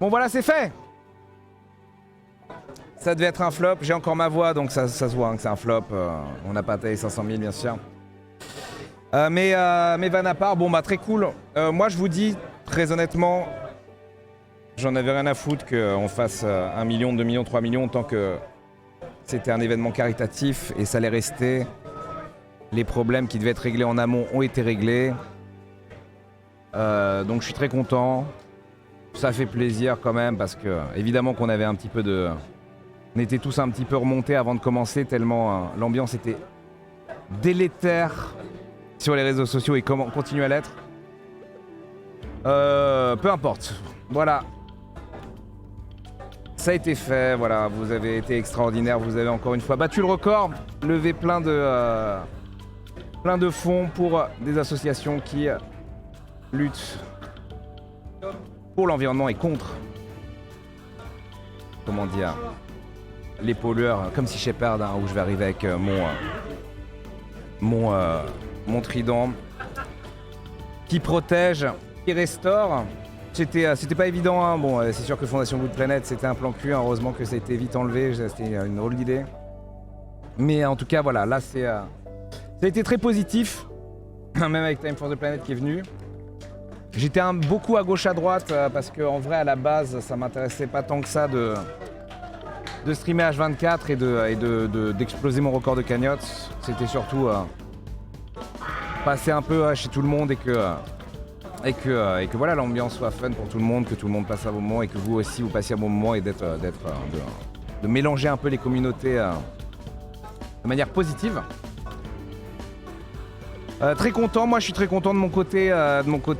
Bon voilà, c'est fait. Ça devait être un flop. J'ai encore ma voix, donc ça se voit hein, que c'est un flop. On n'a pas taillé 500 000, bien sûr. Mais van à part, bon bah très cool. Moi je vous dis, très honnêtement, j'en avais rien à foutre qu'on fasse 1 million, 2 millions, 3 millions, tant que c'était un événement caritatif et ça allait rester. Les problèmes qui devaient être réglés en amont ont été réglés. Donc je suis très content. Ça fait plaisir quand même parce que évidemment qu'on avait un petit peu de... On était tous un petit peu remontés avant de commencer tellement l'ambiance était délétère sur les réseaux sociaux et comment continue à l'être. Peu importe. Voilà. Ça a été fait, voilà, vous avez été extraordinaire, vous avez encore une fois battu le record, levé plein de fonds pour des associations qui luttent pour l'environnement et contre, comment dire, les pollueurs, comme si Shepard, hein, où je vais arriver avec mon trident, qui protège, qui restaure. C'était pas évident, hein. Bon, c'est sûr que Fondation Good Planet c'était un plan cul, hein. Heureusement que ça a été vite enlevé, c'était une drôle d'idée. Mais en tout cas, voilà, là ça a été très positif, même avec Time for the Planet qui est venu. J'étais beaucoup à gauche à droite parce qu'en vrai, à la base, ça m'intéressait pas tant que ça de streamer H24 et d'exploser mon record de cagnotte. C'était surtout passer un peu chez tout le monde et que voilà, l'ambiance soit fun pour tout le monde, que tout le monde passe un bon moment et que vous aussi vous passiez un bon moment et de mélanger un peu les communautés de manière positive. Très content, moi je suis très content de mon côté.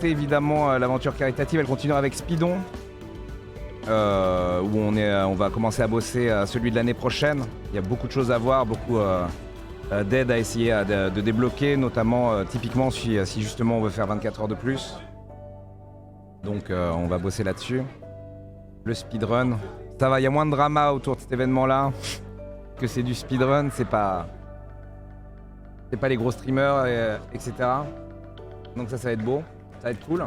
Évidemment, l'aventure caritative elle continuera avec Speedon, où on va commencer à bosser celui de l'année prochaine. Il y a beaucoup de choses à voir, beaucoup d'aide à essayer de débloquer, notamment typiquement si justement on veut faire 24 heures de plus. Donc on va bosser là-dessus. Le speedrun, ça va, il y a moins de drama autour de cet événement-là, que c'est du speedrun, c'est pas les gros streamers, etc. Donc ça va être beau, ça va être cool.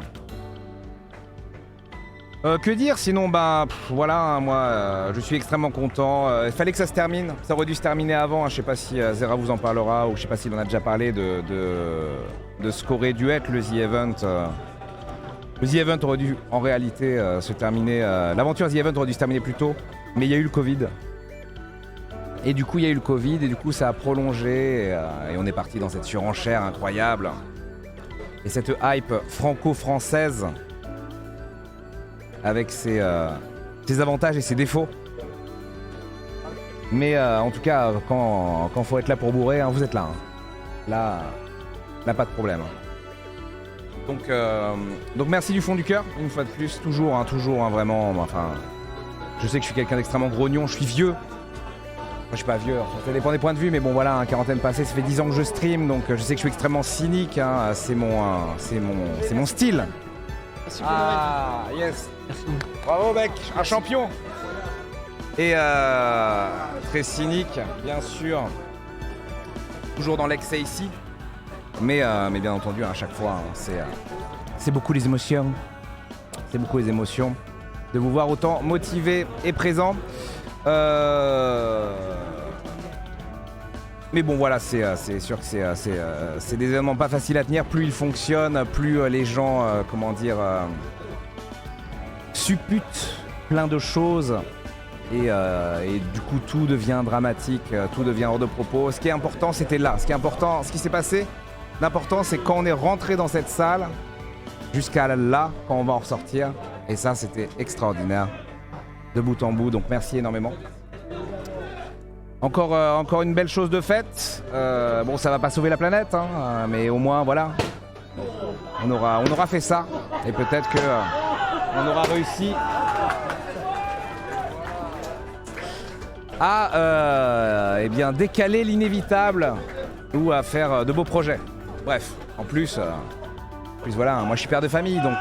Que dire sinon, voilà, hein, moi je suis extrêmement content. Il fallait que ça se termine, ça aurait dû se terminer avant. Hein. Je sais pas si Zera vous en parlera ou je sais pas s'il en a déjà parlé de ce qu'aurait dû être le The Event. Le The Event aurait dû en réalité se terminer. L'aventure The Event aurait dû se terminer plus tôt, mais il y a eu le Covid. Et du coup, il y a eu le Covid et du coup, ça a prolongé et on est parti dans cette surenchère incroyable. Et cette hype franco-française avec ses avantages et ses défauts. Mais en tout cas, quand faut être là pour bourrer, hein, vous êtes là. Hein. Là, pas de problème. Donc merci du fond du cœur, une fois de plus, toujours, vraiment. Enfin, je sais que je suis quelqu'un d'extrêmement grognon, je suis vieux. Moi, je suis pas vieux, ça dépend des points de vue, mais bon voilà, quarantaine passée, ça fait 10 ans que je stream, donc je sais que je suis extrêmement cynique, hein, c'est mon style. Merci Yes. Merci. Bravo mec, un champion. Et très cynique, bien sûr. Toujours dans l'excès ici. Mais bien entendu, à chaque fois, hein, c'est beaucoup les émotions. C'est beaucoup les émotions. De vous voir autant motivé et présent. Mais bon voilà, c'est sûr que c'est des événements pas faciles à tenir. Plus ils fonctionnent, plus les gens, supputent plein de choses. Et du coup tout devient dramatique, tout devient hors de propos. Ce qui est important, c'était là. Ce qui s'est passé, l'important c'est quand on est rentré dans cette salle, jusqu'à là, quand on va en ressortir. Et ça, c'était extraordinaire. De bout en bout, donc merci énormément. Encore une belle chose de faite. Bon, ça va pas sauver la planète, hein, mais au moins, voilà. On aura fait ça. Et peut-être que on aura réussi à décaler l'inévitable ou à faire de beaux projets. Bref, en plus voilà, moi je suis père de famille, donc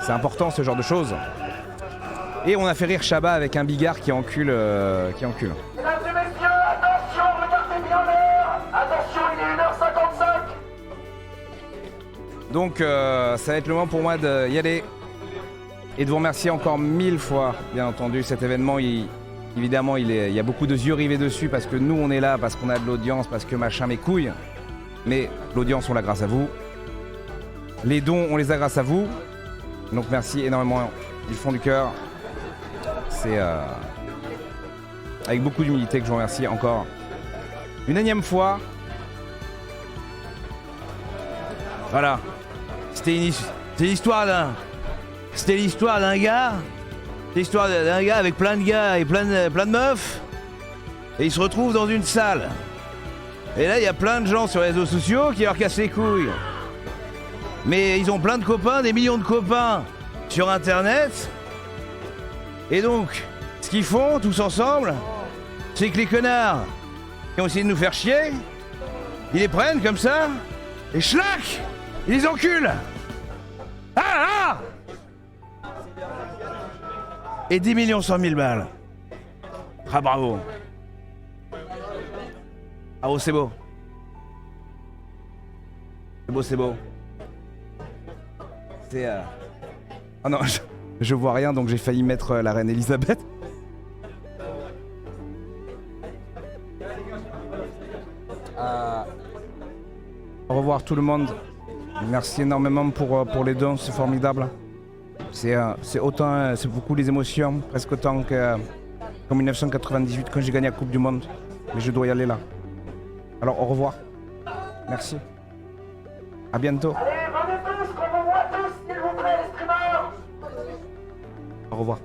c'est important ce genre de choses. Et on a fait rire Chabat avec un bigard qui encule. Mesdames et messieurs, attention, regardez bien l'heure. Attention, il est 1h55. Donc ça va être le moment pour moi d'y aller. Et de vous remercier encore 1000 fois, bien entendu. Cet événement, évidemment, il y a beaucoup de yeux rivés dessus parce que nous, on est là, parce qu'on a de l'audience, parce que machin, mes couilles. Mais l'audience, on l'a grâce à vous. Les dons, on les a grâce à vous. Donc merci énormément du fond du cœur. C'est avec beaucoup d'humilité que je vous remercie encore une énième fois. Voilà. C'était l'histoire d'un gars. C'est l'histoire d'un gars avec plein de gars et plein de meufs. Et il se retrouve dans une salle. Et là, il y a plein de gens sur les réseaux sociaux qui leur cassent les couilles. Mais ils ont plein de copains, des millions de copains sur Internet. Et donc, ce qu'ils font tous ensemble, c'est que les connards qui ont essayé de nous faire chier, ils les prennent comme ça, et schlac, ils les enculent. Ah. Et 10 100 000 balles. Ah bravo. Ah oh, c'est beau. C'est beau, c'est beau. C'est oh non, je vois rien donc j'ai failli mettre la reine Elisabeth. Au revoir tout le monde. Merci énormément pour les dons, c'est formidable. C'est autant, c'est beaucoup les émotions, presque autant qu'en 1998 quand j'ai gagné la Coupe du Monde. Mais je dois y aller là. Alors au revoir. Merci. À bientôt. Allez, venez tous, qu'on vous voit tous, s'il vous plaît, les streamers. Au revoir.